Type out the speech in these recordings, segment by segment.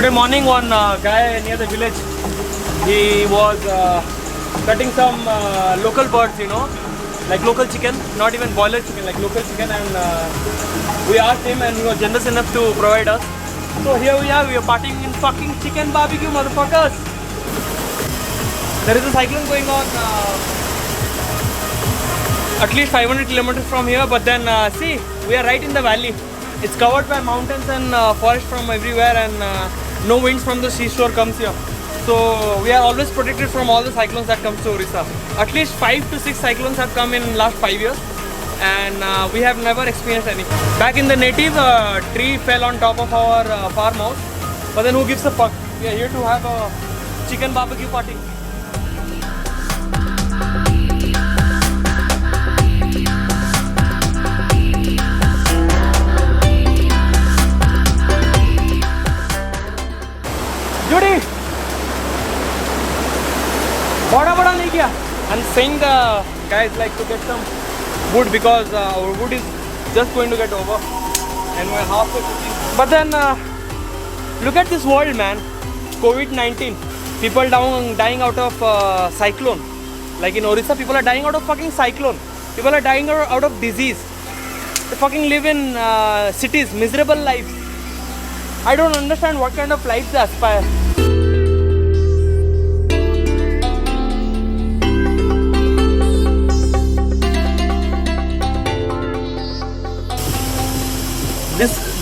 Today morning, one guy near the village, he was cutting some local birds, like local chicken, not even boiler chicken, like local chicken, and we asked him, and he was generous enough to provide us. So here we are partying in fucking chicken barbecue, motherfuckers. There is a cyclone going on at least 500 kilometers from here, but then see, we are right in the valley. It's covered by mountains and forest from everywhere, and no winds from the seashore comes here. So we are always protected from all the cyclones that comes to Orissa. At least 5 to 6 cyclones have come in last 5 years, and we have never experienced any. Back in the native, tree fell on top of our farmhouse, but then who gives a fuck? We are here to have a chicken barbecue party. Judy! Bada nahi kiya. I'm saying the guys like to get some wood because our wood is just going to get over and we're halfway cooking. But then look at this world, man. COVID-19. People dying out of cyclone. Like in Orissa, people are dying out of fucking cyclone. People are dying out of disease. They fucking live in cities, miserable lives. I don't understand what kind of life they aspire.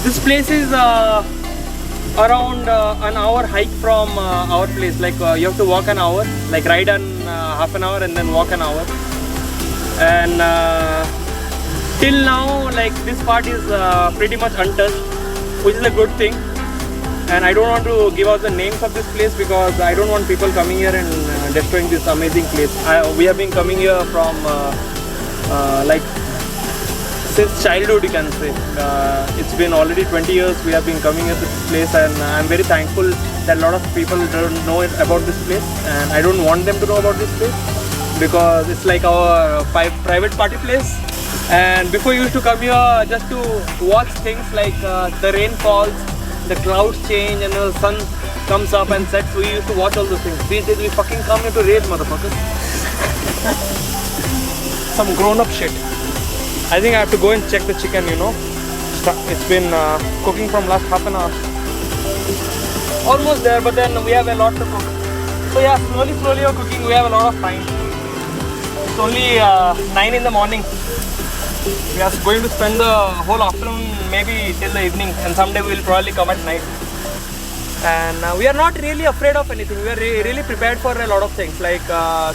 This place is around an hour hike from our place. Like you have to walk an hour, like ride an half an hour and then walk an hour. And till now, like this part is pretty much untouched, which is a good thing. And I don't want to give out the names of this place because I don't want people coming here and destroying this amazing place. We have been coming here from like since childhood, you can say. It's been already 20 years we have been coming here to this place, and I'm very thankful that a lot of people don't know about this place, and I don't want them to know about this place because it's like our private party place. And before, you used to come here just to watch things like the rain falls, the clouds change, and the sun comes up and sets. We used to watch all those things. These days we fucking come here to raid, motherfuckers. Some grown-up shit. I think I have to go and check the chicken, It's been cooking from last half an hour. Almost there, but then we have a lot to cook. So yeah, slowly we're cooking. We have a lot of time. It's only 9 in the morning. We are going to spend the whole afternoon, maybe till the evening, and someday we will probably come at night. And we are not really afraid of anything. We are really prepared for a lot of things. Like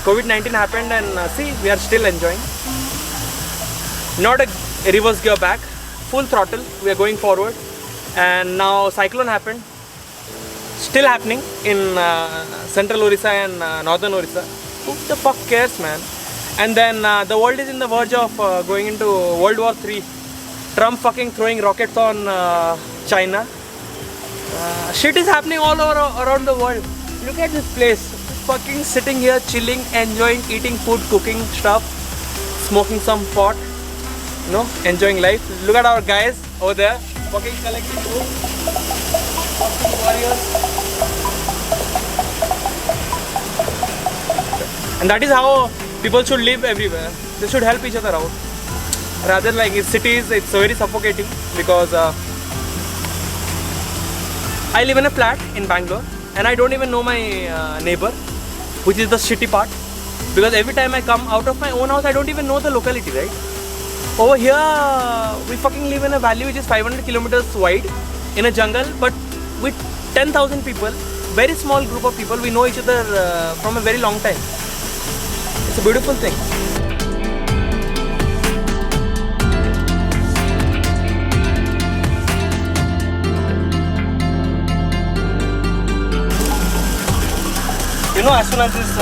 COVID-19 happened, and see, we are still enjoying. Not a reverse gear back, full throttle. We are going forward. And now cyclone happened. Still happening in central Orissa and northern Orissa. Who the fuck cares, man? And then the world is in the verge of going into World War III. Trump fucking throwing rockets on China. Shit is happening all over around the world. Look at this place. Fucking sitting here, chilling, enjoying, eating food, cooking stuff, smoking some pot, enjoying life. Look at our guys over there, fucking collecting food. Fucking warriors. And that is how people should live everywhere. They should help each other out. Rather, like in cities, it's very suffocating because I live in a flat in Bangalore and I don't even know my neighbor, which is the shitty part. Because every time I come out of my own house, I don't even know the locality, right? Over here, we fucking live in a valley which is 500 kilometers wide in a jungle, but with 10,000 people, very small group of people, we know each other from a very long time. It's a beautiful thing. As soon as this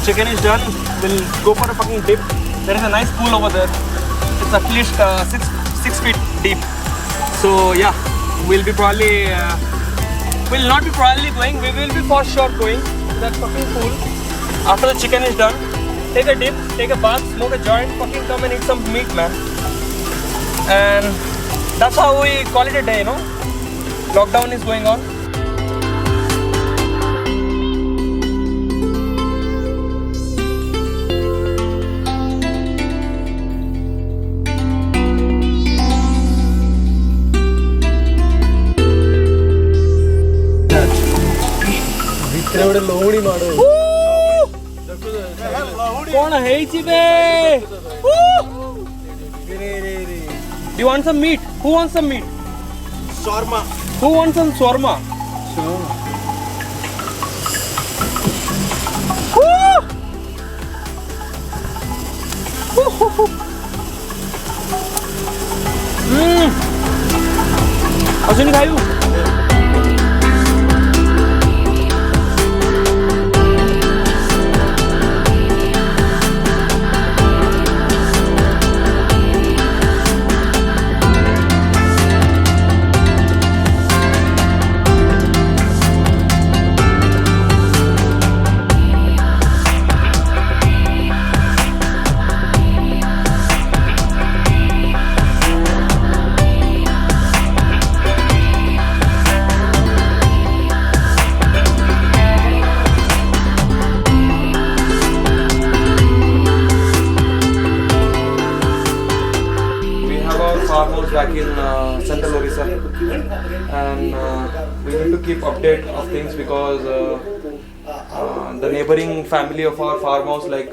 chicken is done, we'll go for a fucking dip. There is a nice pool over there. It's at least 6 feet deep. So yeah, we'll not be probably going, we will be for sure going to that fucking pool. After the chicken is done, take a dip, take a bath, smoke a joint, fucking come and eat some meat, man. And that's how we call it a day, Lockdown is going on. कौन है चिबे? Do you want some meat? Who wants some meat? Shawarma. Who wants some shawarma? Ashwini खायू? Farmhouse back in Central Orissa, and we need to keep update of things because the neighboring family of our farmhouse, like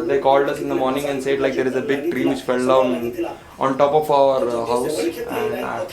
they called us in the morning and said like there is a big tree which fell down on top of our house, and